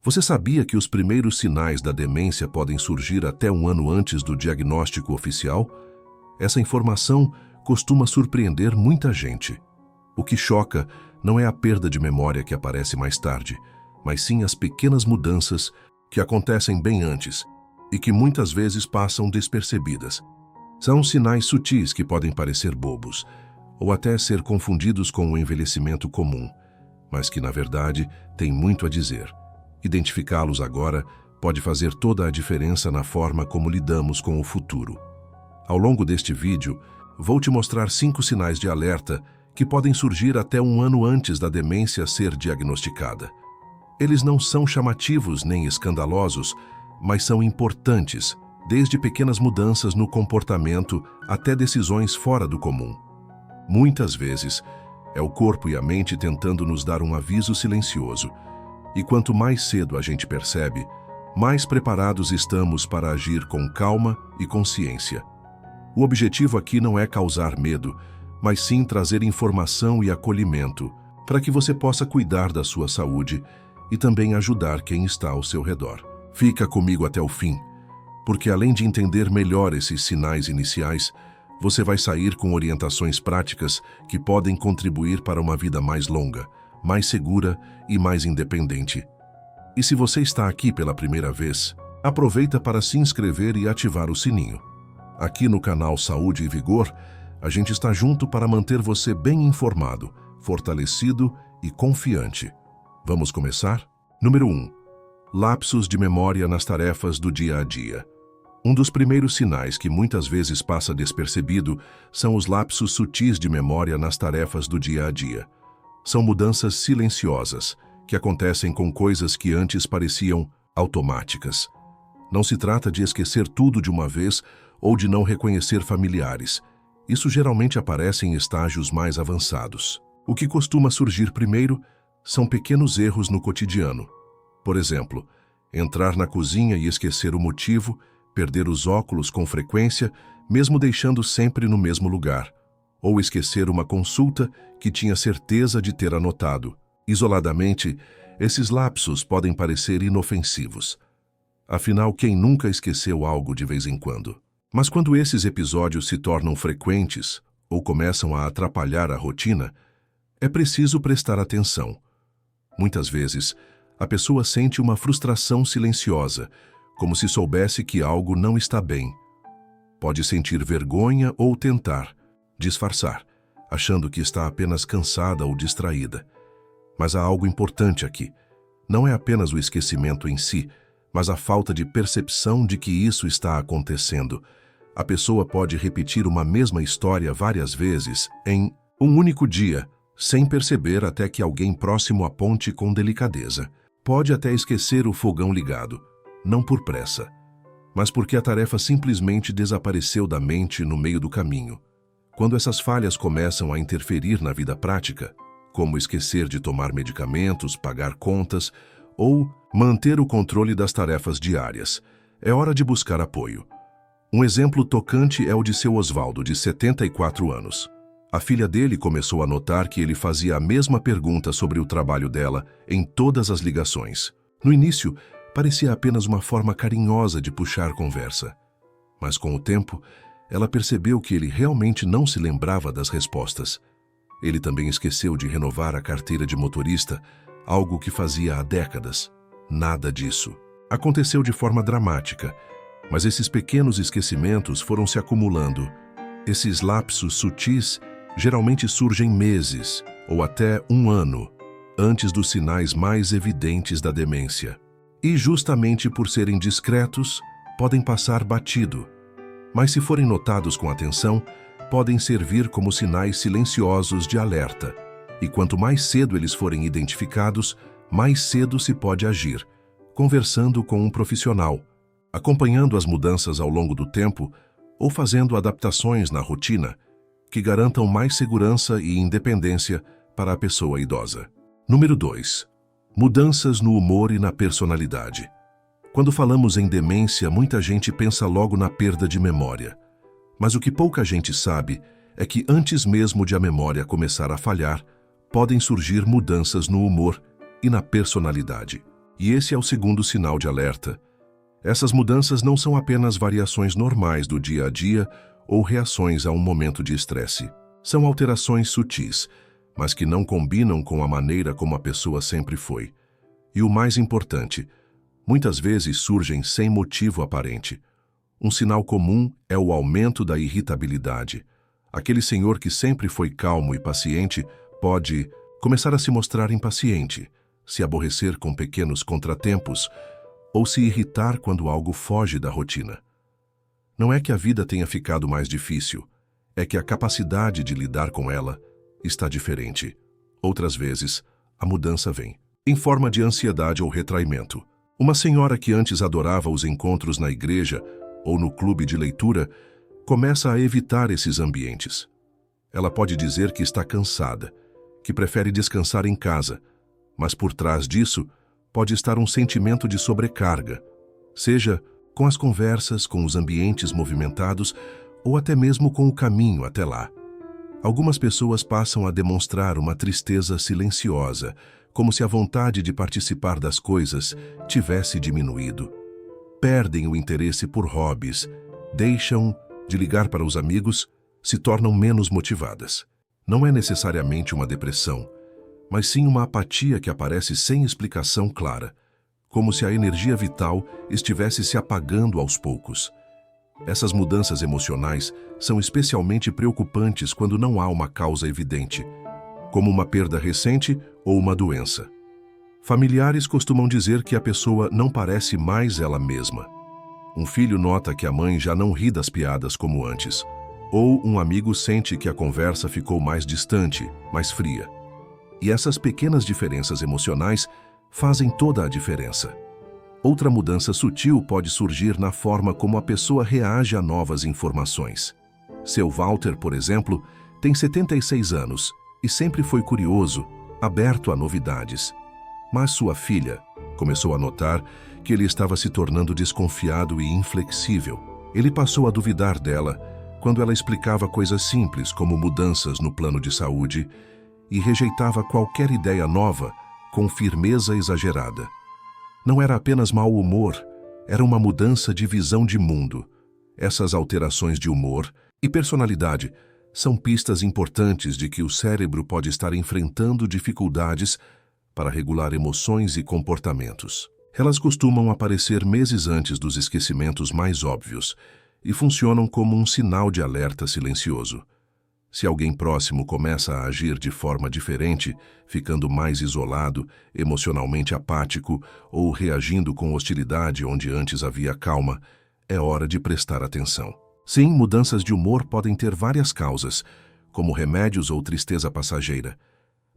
Você sabia que os primeiros sinais da demência podem surgir até um ano antes do diagnóstico oficial? Essa informação costuma surpreender muita gente. O que choca não é a perda de memória que aparece mais tarde, mas sim as pequenas mudanças que acontecem bem antes e que muitas vezes passam despercebidas. São sinais sutis que podem parecer bobos ou até ser confundidos com o envelhecimento comum, mas que, na verdade, têm muito a dizer. Identificá-los agora pode fazer toda a diferença na forma como lidamos com o futuro. Ao longo deste vídeo, vou te mostrar 5 sinais de alerta que podem surgir até um ano antes da demência ser diagnosticada. Eles não são chamativos nem escandalosos, mas são importantes, desde pequenas mudanças no comportamento até decisões fora do comum. Muitas vezes, é o corpo e a mente tentando nos dar um aviso silencioso, e quanto mais cedo a gente percebe, mais preparados estamos para agir com calma e consciência. O objetivo aqui não é causar medo, mas sim trazer informação e acolhimento para que você possa cuidar da sua saúde e também ajudar quem está ao seu redor. Fica comigo até o fim, porque além de entender melhor esses sinais iniciais, você vai sair com orientações práticas que podem contribuir para uma vida mais longa, mais segura e mais independente. E se você está aqui pela primeira vez, aproveita para se inscrever e ativar o sininho. Aqui no canal Saúde e Vigor, a gente está junto para manter você bem informado, fortalecido e confiante. Vamos começar? Número 1. Lapsos de memória nas tarefas do dia a dia. Um dos primeiros sinais que muitas vezes passa despercebido são os lapsos sutis de memória nas tarefas do dia a dia. São mudanças silenciosas, que acontecem com coisas que antes pareciam automáticas. Não se trata de esquecer tudo de uma vez ou de não reconhecer familiares. Isso geralmente aparece em estágios mais avançados. O que costuma surgir primeiro são pequenos erros no cotidiano. Por exemplo, entrar na cozinha e esquecer o motivo, perder os óculos com frequência, mesmo deixando sempre no mesmo lugar, ou esquecer uma consulta que tinha certeza de ter anotado. Isoladamente, esses lapsos podem parecer inofensivos. Afinal, quem nunca esqueceu algo de vez em quando? Mas quando esses episódios se tornam frequentes ou começam a atrapalhar a rotina, é preciso prestar atenção. Muitas vezes, a pessoa sente uma frustração silenciosa, como se soubesse que algo não está bem. Pode sentir vergonha ou tentar disfarçar, achando que está apenas cansada ou distraída. Mas há algo importante aqui. Não é apenas o esquecimento em si, mas a falta de percepção de que isso está acontecendo. A pessoa pode repetir uma mesma história várias vezes em um único dia, sem perceber até que alguém próximo aponte com delicadeza. Pode até esquecer o fogão ligado, não por pressa, mas porque a tarefa simplesmente desapareceu da mente no meio do caminho. Quando essas falhas começam a interferir na vida prática, como esquecer de tomar medicamentos, pagar contas ou manter o controle das tarefas diárias, é hora de buscar apoio. Um exemplo tocante é o de seu Osvaldo, de 74 anos. A filha dele começou a notar que ele fazia a mesma pergunta sobre o trabalho dela em todas as ligações. No início, parecia apenas uma forma carinhosa de puxar conversa. Mas com o tempo, ela percebeu que ele realmente não se lembrava das respostas. Ele também esqueceu de renovar a carteira de motorista, algo que fazia há décadas. Nada disso. Aconteceu de forma dramática, mas esses pequenos esquecimentos foram se acumulando. Esses lapsos sutis geralmente surgem meses ou até um ano antes dos sinais mais evidentes da demência. E justamente por serem discretos, podem passar batido. Mas se forem notados com atenção, podem servir como sinais silenciosos de alerta. E quanto mais cedo eles forem identificados, mais cedo se pode agir, conversando com um profissional, acompanhando as mudanças ao longo do tempo ou fazendo adaptações na rotina que garantam mais segurança e independência para a pessoa idosa. Número 2. Mudanças no humor e na personalidade. Quando falamos em demência, muita gente pensa logo na perda de memória. Mas o que pouca gente sabe é que antes mesmo de a memória começar a falhar, podem surgir mudanças no humor e na personalidade. E esse é o segundo sinal de alerta. Essas mudanças não são apenas variações normais do dia a dia ou reações a um momento de estresse. São alterações sutis, mas que não combinam com a maneira como a pessoa sempre foi. E o mais importante, muitas vezes surgem sem motivo aparente. Um sinal comum é o aumento da irritabilidade. Aquele senhor que sempre foi calmo e paciente pode começar a se mostrar impaciente, se aborrecer com pequenos contratempos ou se irritar quando algo foge da rotina. Não é que a vida tenha ficado mais difícil, é que a capacidade de lidar com ela está diferente. Outras vezes, a mudança vem em forma de ansiedade ou retraimento. Uma senhora que antes adorava os encontros na igreja ou no clube de leitura começa a evitar esses ambientes. Ela pode dizer que está cansada, que prefere descansar em casa, mas por trás disso pode estar um sentimento de sobrecarga, seja com as conversas, com os ambientes movimentados ou até mesmo com o caminho até lá. Algumas pessoas passam a demonstrar uma tristeza silenciosa, como se a vontade de participar das coisas tivesse diminuído. Perdem o interesse por hobbies, deixam de ligar para os amigos, se tornam menos motivadas. Não é necessariamente uma depressão, mas sim uma apatia que aparece sem explicação clara, como se a energia vital estivesse se apagando aos poucos. Essas mudanças emocionais são especialmente preocupantes quando não há uma causa evidente, como uma perda recente ou uma doença. Familiares costumam dizer que a pessoa não parece mais ela mesma. Um filho nota que a mãe já não ri das piadas como antes, ou um amigo sente que a conversa ficou mais distante, mais fria. E essas pequenas diferenças emocionais fazem toda a diferença. Outra mudança sutil pode surgir na forma como a pessoa reage a novas informações. Seu Walter, por exemplo, tem 76 anos e sempre foi curioso, aberto a novidades. Mas sua filha começou a notar que ele estava se tornando desconfiado e inflexível. Ele passou a duvidar dela quando ela explicava coisas simples como mudanças no plano de saúde e rejeitava qualquer ideia nova com firmeza exagerada. Não era apenas mau humor, era uma mudança de visão de mundo. Essas alterações de humor e personalidade são pistas importantes de que o cérebro pode estar enfrentando dificuldades para regular emoções e comportamentos. Elas costumam aparecer meses antes dos esquecimentos mais óbvios e funcionam como um sinal de alerta silencioso. Se alguém próximo começa a agir de forma diferente, ficando mais isolado, emocionalmente apático ou reagindo com hostilidade onde antes havia calma, é hora de prestar atenção. Sim, mudanças de humor podem ter várias causas, como remédios ou tristeza passageira.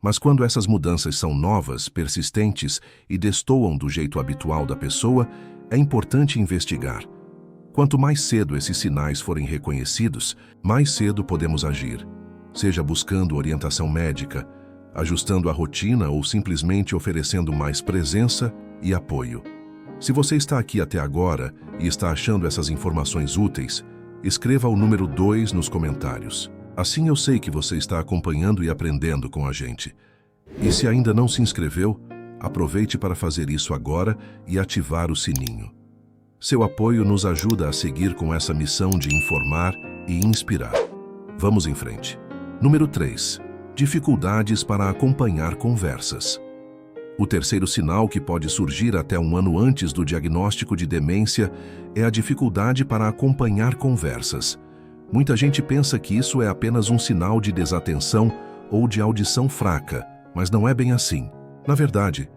Mas quando essas mudanças são novas, persistentes e destoam do jeito habitual da pessoa, é importante investigar. Quanto mais cedo esses sinais forem reconhecidos, mais cedo podemos agir, seja buscando orientação médica, ajustando a rotina ou simplesmente oferecendo mais presença e apoio. Se você está aqui até agora e está achando essas informações úteis, escreva o número 2 nos comentários. Assim eu sei que você está acompanhando e aprendendo com a gente. E se ainda não se inscreveu, aproveite para fazer isso agora e ativar o sininho. Seu apoio nos ajuda a seguir com essa missão de informar e inspirar. Vamos em frente. Número 3. Dificuldades para acompanhar conversas. O terceiro sinal que pode surgir até um ano antes do diagnóstico de demência é a dificuldade para acompanhar conversas. Muita gente pensa que isso é apenas um sinal de desatenção ou de audição fraca, mas não é bem assim. Na verdade,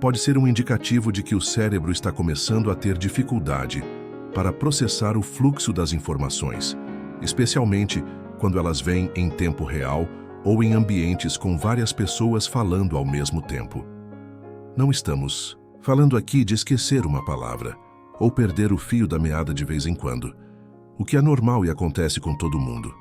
pode ser um indicativo de que o cérebro está começando a ter dificuldade para processar o fluxo das informações, especialmente quando elas vêm em tempo real ou em ambientes com várias pessoas falando ao mesmo tempo. Não estamos falando aqui de esquecer uma palavra ou perder o fio da meada de vez em quando, o que é normal e acontece com todo mundo.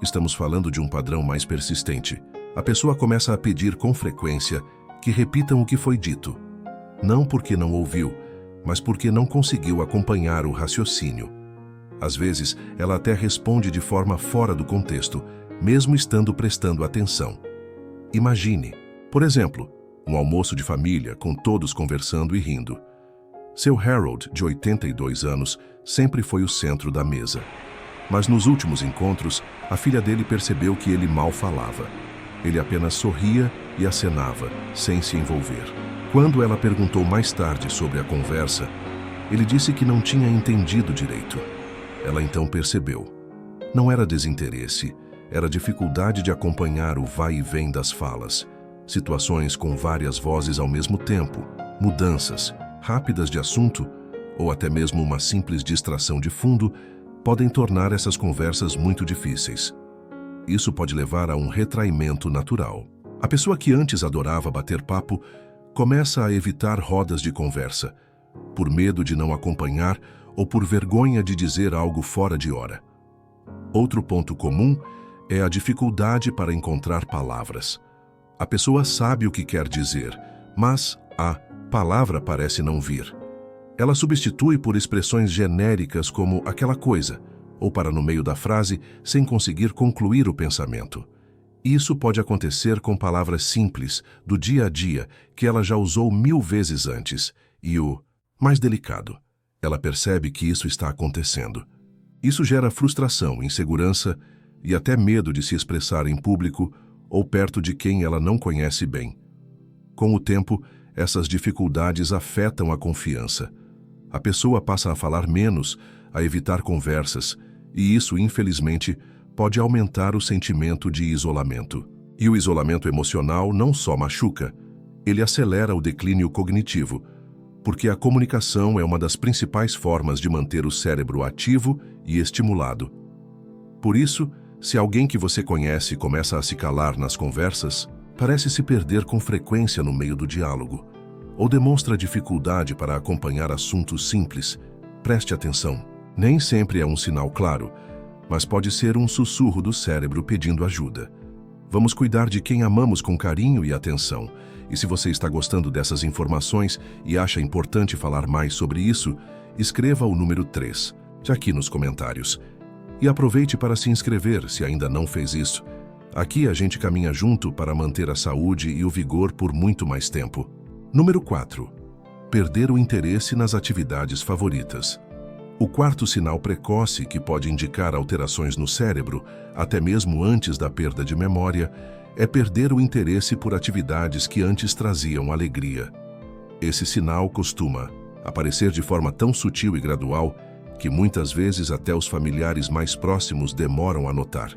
Estamos falando de um padrão mais persistente. A pessoa começa a pedir com frequência que repitam o que foi dito, não porque não ouviu, mas porque não conseguiu acompanhar o raciocínio. Às vezes, ela até responde de forma fora do contexto, mesmo estando prestando atenção. Imagine, por exemplo, Um almoço de família, com todos conversando e rindo. Seu Harold, de 82 anos, sempre foi o centro da mesa. Mas nos últimos encontros, a filha dele percebeu que ele mal falava. Ele apenas sorria e acenava, sem se envolver. Quando ela perguntou mais tarde sobre a conversa, ele disse que não tinha entendido direito. Ela então percebeu. Não era desinteresse, era dificuldade de acompanhar o vai e vem das falas. Situações com várias vozes ao mesmo tempo, mudanças rápidas de assunto ou até mesmo uma simples distração de fundo podem tornar essas conversas muito difíceis. Isso pode levar a um retraimento natural. A pessoa que antes adorava bater papo começa a evitar rodas de conversa, por medo de não acompanhar ou por vergonha de dizer algo fora de hora. Outro ponto comum é a dificuldade para encontrar palavras. A pessoa sabe o que quer dizer, mas a palavra parece não vir. Ela substitui por expressões genéricas como aquela coisa, ou para no meio da frase, sem conseguir concluir o pensamento. Isso pode acontecer com palavras simples, do dia a dia, que ela já usou 1000 vezes antes. E o mais delicado, ela percebe que isso está acontecendo. Isso gera frustração, insegurança e até medo de se expressar em público ou perto de quem ela não conhece bem. Com o tempo, essas dificuldades afetam a confiança. A pessoa passa a falar menos, a evitar conversas, e isso, infelizmente, pode aumentar o sentimento de isolamento. E o isolamento emocional não só machuca, ele acelera o declínio cognitivo, porque a comunicação é uma das principais formas de manter o cérebro ativo e estimulado. Por isso, se alguém que você conhece começa a se calar nas conversas, parece se perder com frequência no meio do diálogo, ou demonstra dificuldade para acompanhar assuntos simples, preste atenção. Nem sempre é um sinal claro, mas pode ser um sussurro do cérebro pedindo ajuda. Vamos cuidar de quem amamos com carinho e atenção. E se você está gostando dessas informações e acha importante falar mais sobre isso, escreva o número 3, aqui nos comentários. E aproveite para se inscrever, se ainda não fez isso. Aqui a gente caminha junto para manter a saúde e o vigor por muito mais tempo. Número 4. Perder o interesse nas atividades favoritas. O quarto sinal precoce que pode indicar alterações no cérebro, até mesmo antes da perda de memória, é perder o interesse por atividades que antes traziam alegria. Esse sinal costuma aparecer de forma tão sutil e gradual que muitas vezes até os familiares mais próximos demoram a notar.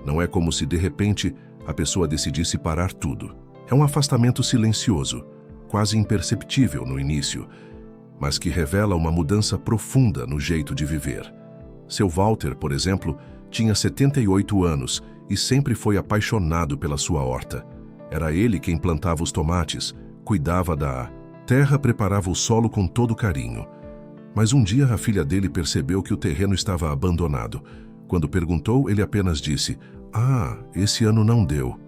Não é como se de repente a pessoa decidisse parar tudo. É um afastamento silencioso, quase imperceptível no início, mas que revela uma mudança profunda no jeito de viver. Seu Walter, por exemplo, tinha 78 anos e sempre foi apaixonado pela sua horta. Era ele quem plantava os tomates, cuidava da terra, preparava o solo com todo carinho. Mas um dia a filha dele percebeu que o terreno estava abandonado. Quando perguntou, ele apenas disse: "Ah, esse ano não deu."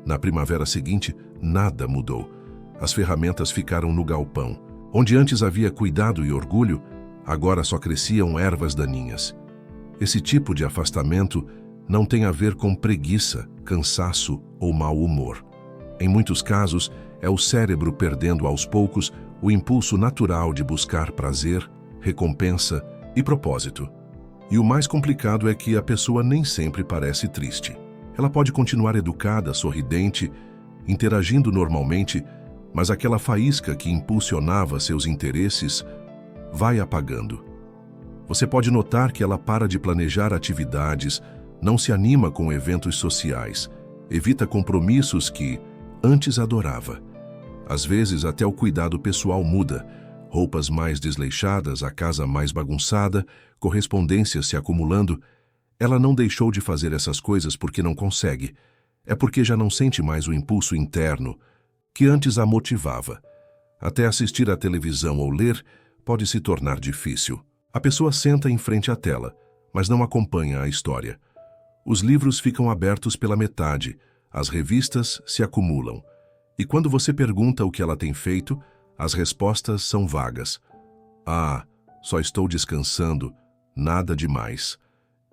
Na primavera seguinte, nada mudou. As ferramentas ficaram no galpão. Onde antes havia cuidado e orgulho, agora só cresciam ervas daninhas. Esse tipo de afastamento não tem a ver com preguiça, cansaço ou mau humor. Em muitos casos, é o cérebro perdendo aos poucos o impulso natural de buscar prazer, recompensa e propósito. E o mais complicado é que a pessoa nem sempre parece triste. Ela pode continuar educada, sorridente, interagindo normalmente, mas aquela faísca que impulsionava seus interesses vai apagando. Você pode notar que ela para de planejar atividades, não se anima com eventos sociais, evita compromissos que antes adorava. Às vezes até o cuidado pessoal muda, roupas mais desleixadas, a casa mais bagunçada, correspondências se acumulando. Ela não deixou de fazer essas coisas porque não consegue, é porque já não sente mais o impulso interno que antes a motivava. Até assistir à televisão ou ler pode se tornar difícil. A pessoa senta em frente à tela, mas não acompanha a história. Os livros ficam abertos pela metade, as revistas se acumulam. E quando você pergunta o que ela tem feito, as respostas são vagas. "Ah, só estou descansando, nada demais."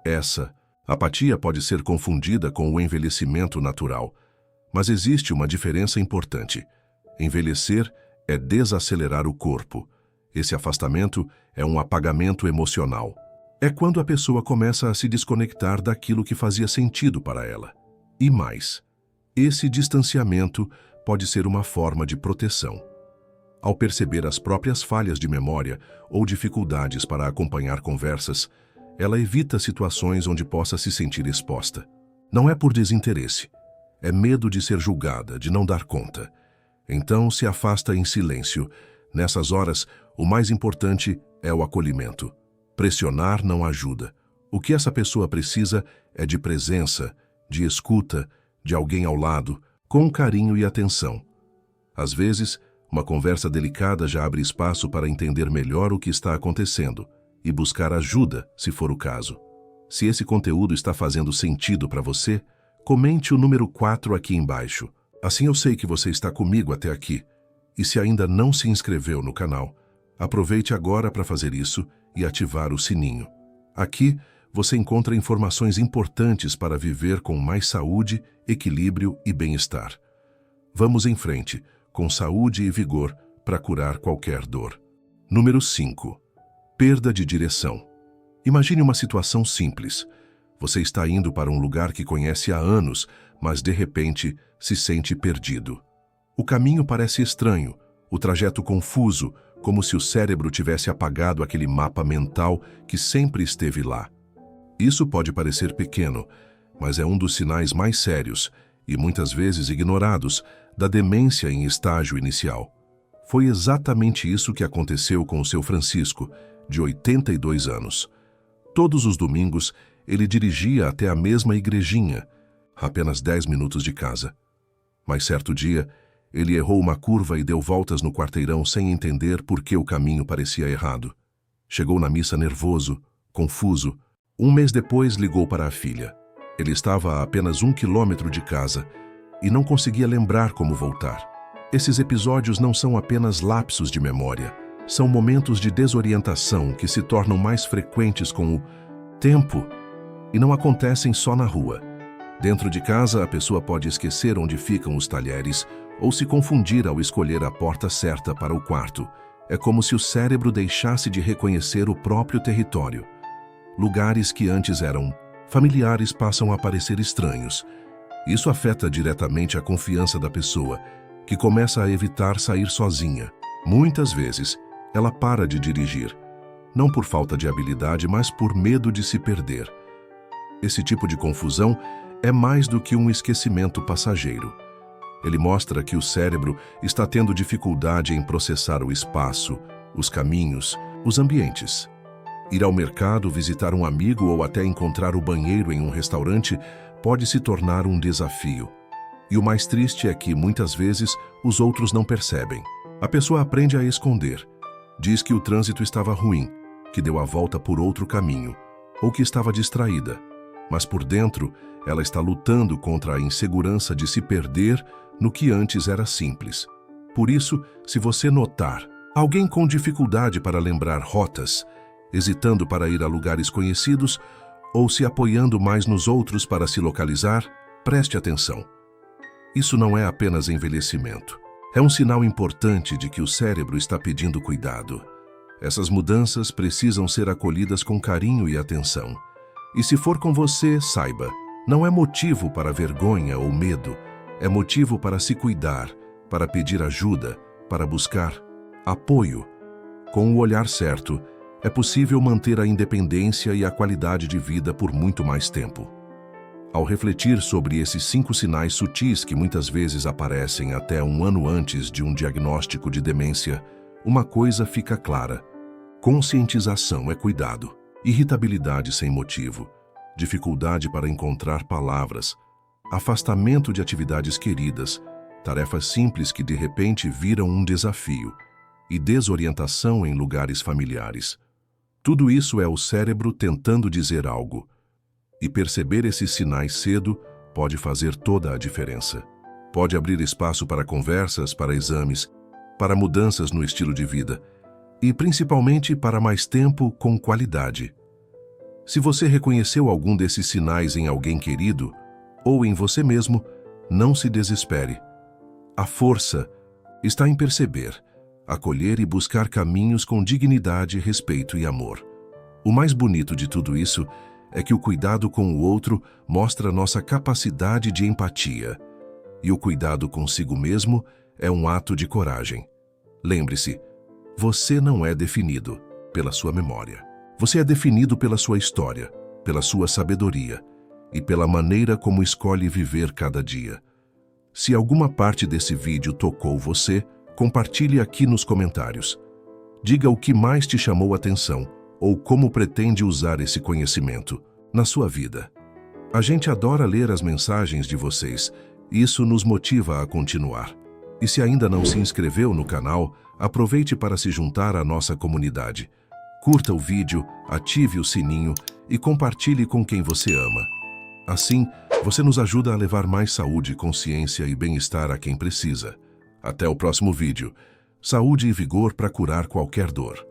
Essa apatia pode ser confundida com o envelhecimento natural. Mas existe uma diferença importante. Envelhecer é desacelerar o corpo. Esse afastamento é um apagamento emocional. É quando a pessoa começa a se desconectar daquilo que fazia sentido para ela. E mais, esse distanciamento pode ser uma forma de proteção. Ao perceber as próprias falhas de memória ou dificuldades para acompanhar conversas, ela evita situações onde possa se sentir exposta. Não é por desinteresse, é medo de ser julgada, de não dar conta. Então se afasta em silêncio. Nessas horas, o mais importante é o acolhimento. Pressionar não ajuda. O que essa pessoa precisa é de presença, de escuta, de alguém ao lado, com carinho e atenção. Às vezes, uma conversa delicada já abre espaço para entender melhor o que está acontecendo e buscar ajuda, se for o caso. Se esse conteúdo está fazendo sentido para você, comente o número 4 aqui embaixo. Assim eu sei que você está comigo até aqui. E se ainda não se inscreveu no canal, aproveite agora para fazer isso e ativar o sininho. Aqui você encontra informações importantes para viver com mais saúde, equilíbrio e bem-estar. Vamos em frente, com saúde e vigor, para curar qualquer dor. Número 5. Perda de direção. Imagine uma situação simples. Você está indo para um lugar que conhece há anos, mas de repente se sente perdido. O caminho parece estranho, o trajeto confuso, como se o cérebro tivesse apagado aquele mapa mental que sempre esteve lá. Isso pode parecer pequeno, mas é um dos sinais mais sérios e muitas vezes ignorados da demência em estágio inicial. Foi exatamente isso que aconteceu com o seu Francisco, de 82 anos. Todos os domingos, ele dirigia até a mesma igrejinha, a apenas 10 minutos de casa. Mas certo dia, ele errou uma curva e deu voltas no quarteirão sem entender por que o caminho parecia errado. Chegou na missa nervoso, confuso. Um mês depois, ligou para a filha. Ele estava a apenas 1 quilômetro de casa e não conseguia lembrar como voltar. Esses episódios não são apenas lapsos de memória, são momentos de desorientação que se tornam mais frequentes com o tempo e não acontecem só na rua. Dentro de casa, a pessoa pode esquecer onde ficam os talheres ou se confundir ao escolher a porta certa para o quarto. É como se o cérebro deixasse de reconhecer o próprio território. Lugares que antes eram familiares passam a parecer estranhos. Isso afeta diretamente a confiança da pessoa, que começa a evitar sair sozinha. Muitas vezes, ela para de dirigir, não por falta de habilidade, mas por medo de se perder. Esse tipo de confusão é mais do que um esquecimento passageiro. Ele mostra que o cérebro está tendo dificuldade em processar o espaço, os caminhos, os ambientes. Ir ao mercado, visitar um amigo ou até encontrar o banheiro em um restaurante pode se tornar um desafio. E o mais triste é que, muitas vezes, os outros não percebem. A pessoa aprende a esconder. Diz que o trânsito estava ruim, que deu a volta por outro caminho, ou que estava distraída. Mas por dentro, ela está lutando contra a insegurança de se perder no que antes era simples. Por isso, se você notar alguém com dificuldade para lembrar rotas, hesitando para ir a lugares conhecidos ou se apoiando mais nos outros para se localizar, preste atenção. Isso não é apenas envelhecimento. É um sinal importante de que o cérebro está pedindo cuidado. Essas mudanças precisam ser acolhidas com carinho e atenção. E se for com você, saiba, não é motivo para vergonha ou medo, é motivo para se cuidar, para pedir ajuda, para buscar apoio. Com o olhar certo, é possível manter a independência e a qualidade de vida por muito mais tempo. Ao refletir sobre esses 5 sinais sutis que muitas vezes aparecem até 1 ano antes de um diagnóstico de demência, uma coisa fica clara: conscientização é cuidado, irritabilidade sem motivo, dificuldade para encontrar palavras, afastamento de atividades queridas, tarefas simples que de repente viram um desafio e desorientação em lugares familiares. Tudo isso é o cérebro tentando dizer algo. E perceber esses sinais cedo pode fazer toda a diferença. Pode abrir espaço para conversas, para exames, para mudanças no estilo de vida e, principalmente, para mais tempo com qualidade. Se você reconheceu algum desses sinais em alguém querido ou em você mesmo, não se desespere. A força Está em perceber, acolher e buscar caminhos com dignidade, respeito e amor. O mais bonito de tudo isso é que o cuidado com o outro mostra nossa capacidade de empatia. E o cuidado consigo mesmo é um ato de coragem. Lembre-se, você não é definido pela sua memória. Você é definido pela sua história, pela sua sabedoria e pela maneira como escolhe viver cada dia. Se alguma parte desse vídeo tocou você, compartilhe aqui nos comentários. Diga o que mais te chamou a atenção ou como pretende usar esse conhecimento na sua vida. A gente adora ler as mensagens de vocês e isso nos motiva a continuar. E se ainda não se inscreveu no canal, aproveite para se juntar à nossa comunidade. Curta o vídeo, ative o sininho e compartilhe com quem você ama. Assim, você nos ajuda a levar mais saúde, consciência e bem-estar a quem precisa. Até o próximo vídeo. Saúde e vigor para curar qualquer dor.